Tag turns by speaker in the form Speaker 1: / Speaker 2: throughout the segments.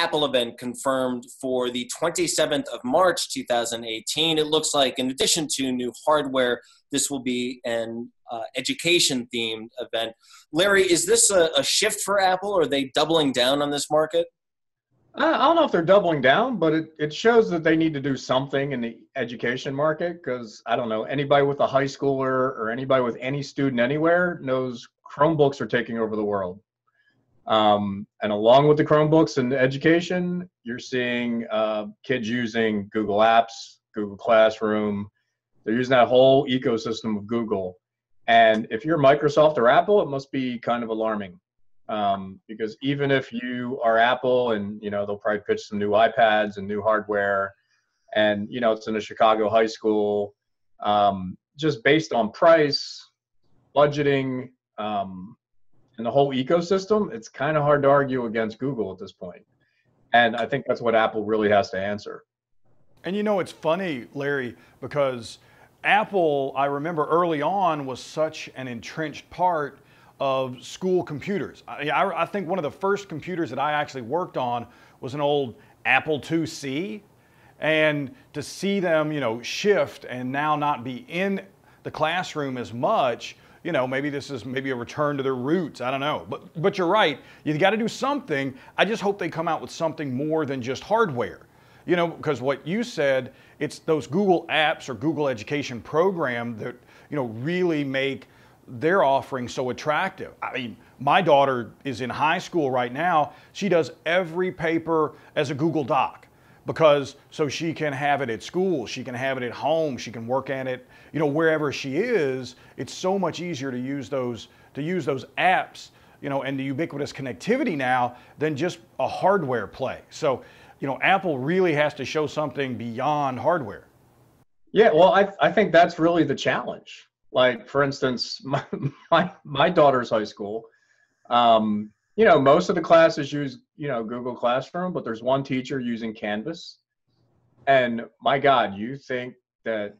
Speaker 1: Apple event confirmed for the 27th of March, 2018. It looks like in addition to new hardware, this will be an education-themed event. Larry, is this a shift for Apple, or are they doubling down on this market?
Speaker 2: I don't know if they're doubling down, but it shows that they need to do something in the education market, because I don't know, anybody with a high schooler or anybody with any student anywhere knows Chromebooks are taking over the world. And along with the Chromebooks and education, you're seeing kids using Google Apps, Google Classroom. They're using that whole ecosystem of Google. And if you're Microsoft or Apple, it must be kind of alarming. Because even if you are Apple and, they'll probably pitch some new iPads and new hardware, and, it's in a Chicago high school, just based on price, budgeting, and the whole ecosystem, it's kind of hard to argue against Google at this point. And I think that's what Apple really has to answer.
Speaker 3: And it's funny, Larry, because Apple, I remember early on, was such an entrenched part of school computers. I think one of the first computers that I actually worked on was an old Apple IIc, and to see them, shift and now not be in the classroom as much, maybe this is a return to their roots. I don't know, but you're right. You got to do something. I just hope they come out with something more than just hardware. Because what you said, it's those Google apps or Google Education program that really make their offering so attractive. I mean, my daughter is in high school right now. She does every paper as a Google Doc, because so she can have it at school, she can have it at home, she can work at it, wherever she is. It's so much easier to use those apps, and the ubiquitous connectivity now than just a hardware play. So, Apple really has to show something beyond hardware.
Speaker 2: Yeah, well, I think that's really the challenge. Like, for instance, my daughter's high school, most of the classes use, Google Classroom, but there's one teacher using Canvas. And my God, you think that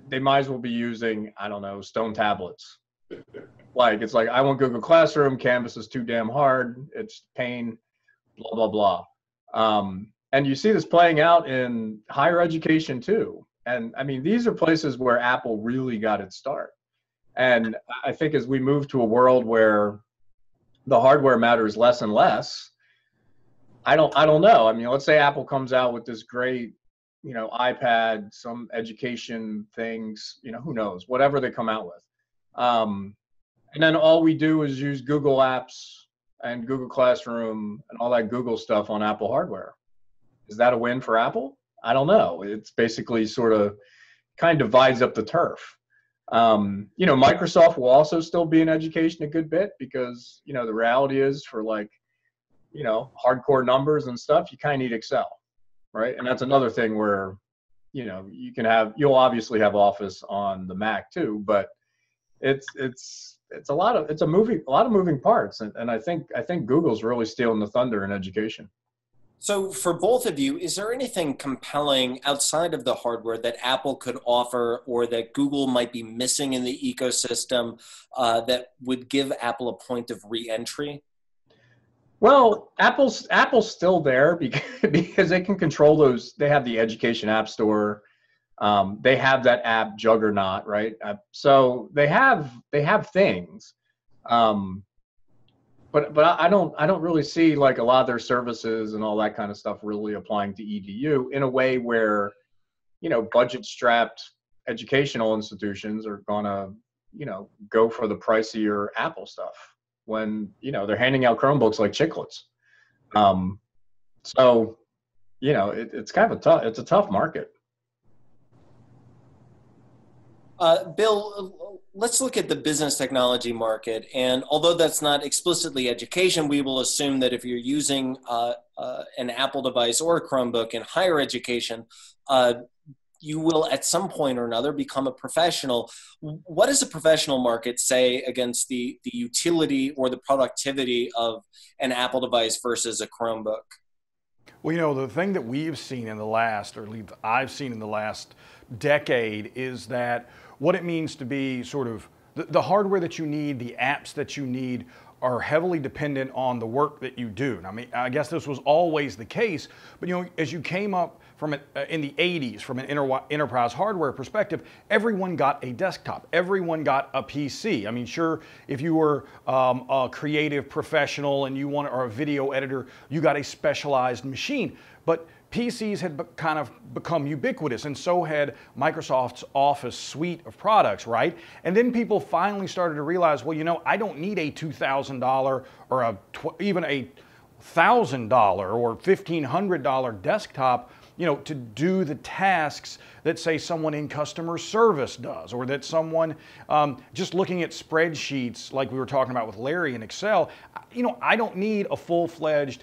Speaker 2: they might as well be using, I don't know, stone tablets. It's like, I want Google Classroom, Canvas is too damn hard, it's pain, blah, blah, blah. And you see this playing out in higher education too. And I mean, these are places where Apple really got its start. And I think as we move to a world where the hardware matters less and less, I don't know. I mean, let's say Apple comes out with this great, iPad, some education things, who knows, whatever they come out with. And then all we do is use Google Apps and Google Classroom and all that Google stuff on Apple hardware. Is that a win for Apple? I don't know. It's basically kind of divides up the turf. Microsoft will also still be in education a good bit, because, the reality is for hardcore numbers and stuff, you kind of need Excel, right? And that's another thing where, you'll obviously have Office on the Mac too, but it's a lot of moving parts. And I think Google's really stealing the thunder in education.
Speaker 1: So for both of you, is there anything compelling outside of the hardware that Apple could offer, or that Google might be missing in the ecosystem, that would give Apple a point of re-entry?
Speaker 2: Well, Apple's still there because they can control those. They have the education app store. They have that app juggernaut, right? So they have things. But I don't really see a lot of their services and all that kind of stuff really applying to EDU in a way where, budget-strapped educational institutions are gonna, go for the pricier Apple stuff when, they're handing out Chromebooks like chiclets. So, it's kind of it's a tough market.
Speaker 1: Bill, let's look at the business technology market. And although that's not explicitly education, we will assume that if you're using an Apple device or a Chromebook in higher education, you will at some point or another become a professional. What does the professional market say against the utility or the productivity of an Apple device versus a Chromebook?
Speaker 3: Well, the thing that we've seen in the last, or at least I've seen in the last decade, is that what it means to be the hardware that you need, the apps that you need are heavily dependent on the work that you do. And I mean, I guess this was always the case, but you know, as you came up from in the 80s, from an enterprise hardware perspective, everyone got a desktop. Everyone got a PC. I mean, sure, if you were a creative professional and you wanted, or a video editor, you got a specialized machine. But PCs had kind of become ubiquitous, and so had Microsoft's Office suite of products, right? And then people finally started to realize, well, you know, I don't need a $2,000 or even a $1,000 or $1,500 desktop, you know, to do the tasks that, say, someone in customer service does, or that someone just looking at spreadsheets like we were talking about with Larry in Excel. You know, I don't need a full-fledged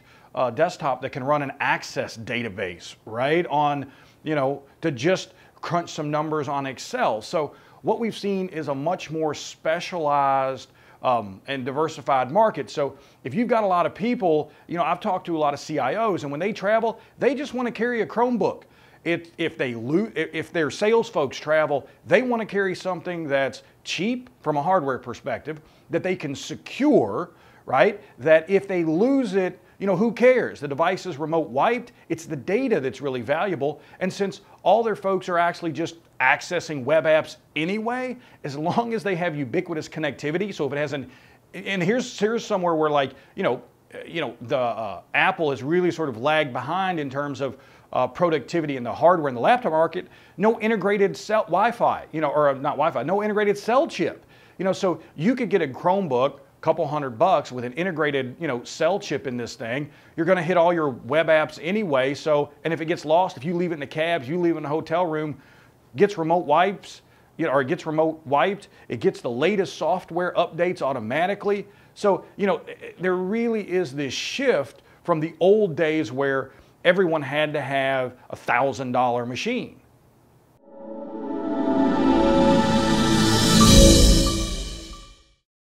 Speaker 3: desktop that can run an Access database, right? On, you know, to just crunch some numbers on Excel. So what we've seen is a much more specialized and diversified market. So if you've got a lot of people, you know, I've talked to a lot of CIOs, and when they travel, they just want to carry a Chromebook. If their sales folks travel, they want to carry something that's cheap from a hardware perspective, that they can secure, right? That if they lose it, you know, who cares? The device is remote wiped. It's the data that's really valuable. And since all their folks are actually just accessing web apps anyway, as long as they have ubiquitous connectivity, so if it has and here's somewhere where, like, the Apple has really sort of lagged behind in terms of productivity in the hardware and the laptop market. No integrated cell Wi-Fi, you know, or not Wi-Fi, no integrated cell chip. You know, so you could get a Chromebook, couple $100 with an integrated, you know, cell chip in this thing. You're going to hit all your web apps anyway. So, and if it gets lost, if you leave it in the cab, if you leave it in a hotel room, gets remote wipes, you know, or it gets remote wiped. It gets the latest software updates automatically. So, you know, there really is this shift from the old days where everyone had to have a $1,000 machine.